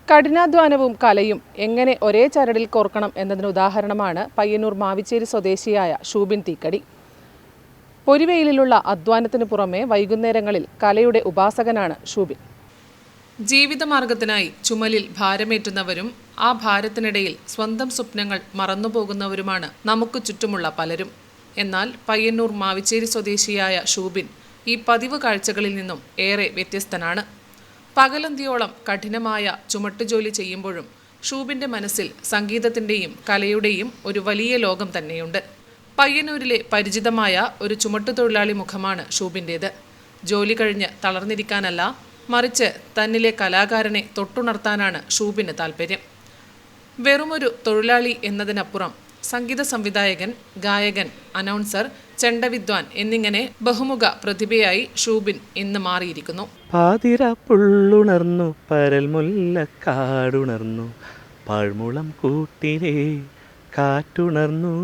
കഠിനാധ്വാനവും കലയും എങ്ങനെ ഒരേ ചരടിൽ കോർക്കണം എന്നതിന് ഉദാഹരണമാണ് പയ്യന്നൂർ മാവിച്ചേരി സ്വദേശിയായ ഷൂബിൻ തീക്കടി. പൊരിവെയിലുള്ള അധ്വാനത്തിന് പുറമെ വൈകുന്നേരങ്ങളിൽ കലയുടെ ഉപാസകനാണ് ഷൂബിൻ. ജീവിതമാർഗത്തിനായി ചുമലിൽ ഭാരമേറ്റുന്നവരും ആ ഭാരത്തിനിടയിൽ സ്വന്തം സ്വപ്നങ്ങൾ മറന്നുപോകുന്നവരുമാണ് നമുക്ക് ചുറ്റുമുള്ള പലരും. എന്നാൽ പയ്യന്നൂർ മാവിച്ചേരി സ്വദേശിയായ ഷൂബിൻ ഈ പതിവ് കാഴ്ചകളിൽ നിന്നും ഏറെ വ്യത്യസ്തനാണ്. പകലന്തിയോളം കഠിനമായ ചുമട്ടുജോലി ചെയ്യുമ്പോഴും ഷൂബിൻ്റെ മനസ്സിൽ സംഗീതത്തിൻ്റെയും കലയുടെയും ഒരു വലിയ ലോകം തന്നെയുണ്ട്. പയ്യന്നൂരിലെ പരിചിതമായ ഒരു ചുമട്ടുതൊഴിലാളി മുഖമാണ് ഷൂബിൻ്റേത്. ജോലി കഴിഞ്ഞ് തളർന്നിരിക്കാനല്ല, മറിച്ച് തന്നിലെ കലാകാരനെ തൊട്ടുണർത്താനാണ് ഷൂബിന് താല്പര്യം. വെറുമൊരു തൊഴിലാളി എന്നതിനപ്പുറം സംഗീത സംവിധായകൻ, ഗായകൻ, അനൗൺസർ, ചെണ്ടവിദ്വാൻ എന്നിങ്ങനെ ബഹുമുഖ പ്രതിഭയായി ഷൂബിൻ ഇന്ന് മാറിയിരിക്കുന്നു. പാതിര പുള്ളുണർന്നു, പരൽ മുല്ലക്കാടുണർന്നു, പാഴ്മുളം കൂട്ടിലെ കാറ്റുണർന്നു,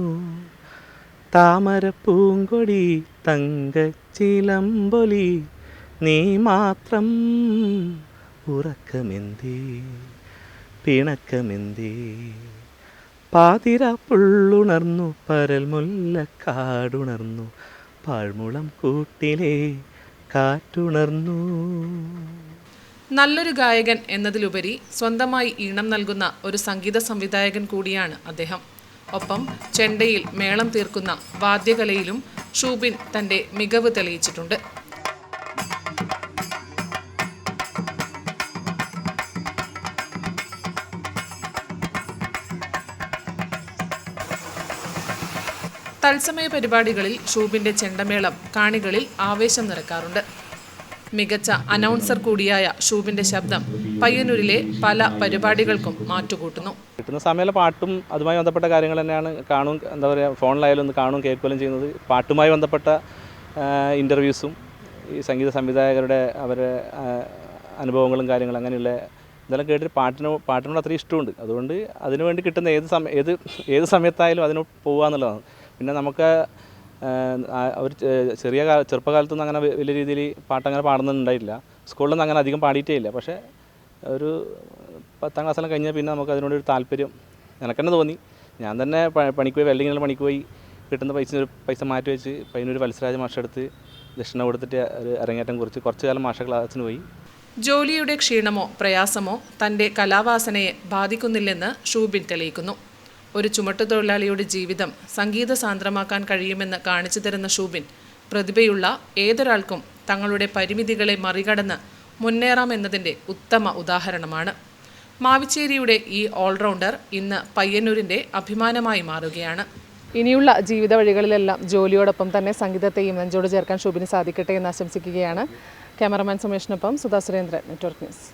താമര പൂങ്കൊടി തങ്കച്ചിലമ്പൊലി, നീ മാത്രം ഉറക്കമെന്തേ പിണക്കമെന്തേ. പാതിര പുള്ളുണർന്നു, പരൽ മുല്ലക്കാടുണർന്നു, പാഴ്മുളം കൂട്ടിലെ കാറ്റുണർന്നു. നല്ലൊരു ഗായകൻ എന്നതിലുപരി സ്വന്തമായി ഈണം നൽകുന്ന ഒരു സംഗീത സംവിധായകൻ കൂടിയാണ് അദ്ദേഹം. ഒപ്പം ചെണ്ടയിൽ മേളം തീർക്കുന്ന വാദ്യകലയിലും ഷൂബിൻ തൻ്റെ മികവ് തെളിയിച്ചിട്ടുണ്ട്. തത്സമയ പരിപാടികളിൽ ഷൂബിൻ്റെ ചെണ്ടമേളം കാണികളിൽ ആവേശം നിറക്കാറുണ്ട്. മികച്ച അനൗൺസർ കൂടിയായ ഷൂബിൻ്റെ ശബ്ദം പയ്യന്നൂരിലെ പല പരിപാടികൾക്കും മാറ്റുകൂട്ടുന്നു. കിട്ടുന്ന സമയത്ത് പാട്ടും അതുമായി ബന്ധപ്പെട്ട കാര്യങ്ങൾ തന്നെയാണ് കാണും, എന്താ പറയുക, ഫോണിലായാലും ഒന്ന് കാണും കേൾക്കുകയും ചെയ്യുന്നത്. പാട്ടുമായി ബന്ധപ്പെട്ട ഇൻ്റർവ്യൂസും ഈ സംഗീത സംവിധായകരുടെ അവരുടെ അനുഭവങ്ങളും കാര്യങ്ങളും അങ്ങനെയുള്ള ഇതെല്ലാം കേട്ടിട്ട് പാട്ടിനോട് അത്രയും ഇഷ്ടമുണ്ട്. അതുകൊണ്ട് അതിനുവേണ്ടി കിട്ടുന്ന ഏത് സമയത്തായാലും അതിന് പോകുക എന്നുള്ളതാണ്. പിന്നെ നമുക്ക് ഒരു ചെറുപ്പകാലത്തൊന്നും അങ്ങനെ വലിയ രീതിയിൽ പാട്ടങ്ങനെ പാടുന്നുണ്ടായില്ല. സ്കൂളിലൊന്നും അങ്ങനെ അധികം പാടിയിട്ടേ ഇല്ല. പക്ഷേ ഒരു 10ാം ക്ലാസ്സെല്ലാം കഴിഞ്ഞാൽ പിന്നെ നമുക്ക് അതിനോടൊരു താല്പര്യം എനിക്കെന്നെ തോന്നി. ഞാൻ തന്നെ പണിക്ക് പോയി, വെൽഡിങ്ങിനുള്ള പണിക്ക് പോയി കിട്ടുന്ന പൈസ മാറ്റി വെച്ച് പയ്യന്നൂർ വത്സരാജ മാഷെടുത്ത് ദക്ഷിണ കൊടുത്തിട്ട് ഒരു അരങ്ങേറ്റം കുറിച്ച് കുറച്ചു കാലം മാഷ ക്ലാസ്സിന് പോയി. ജോലിയുടെ ക്ഷീണമോ പ്രയാസമോ തൻ്റെ കലാവാസനയെ ബാധിക്കുന്നില്ലെന്ന് ഷൂബിൻ തെളിയിക്കുന്നു. ഒരു ചുമട്ടുതൊഴിലാളിയുടെ ജീവിതം സംഗീത സാന്ദ്രമാക്കാൻ കഴിയുമെന്ന് കാണിച്ചു തരുന്ന ഷൂബിൻ പ്രതിഭയുള്ള ഏതൊരാൾക്കും തങ്ങളുടെ പരിമിതികളെ മറികടന്ന് മുന്നേറാമെന്നതിൻ്റെ ഉത്തമ ഉദാഹരണമാണ്. മാവിച്ചേരിയുടെ ഈ ഓൾറൗണ്ടർ ഇന്ന് പയ്യന്നൂരിൻ്റെ അഭിമാനമായി മാറുകയാണ്. ഇനിയുള്ള ജീവിത വഴികളിലെല്ലാം ജോലിയോടൊപ്പം തന്നെ സംഗീതത്തെയും നെഞ്ചോട് ചേർക്കാൻ ഷൂബിന് സാധിക്കട്ടെ എന്ന് ആശംസിക്കുകയാണ്. ക്യാമറമാൻ സുമേഷിനൊപ്പം സുധാ സുരേന്ദ്രൻ, നെറ്റ്വർക്ക് ന്യൂസ്.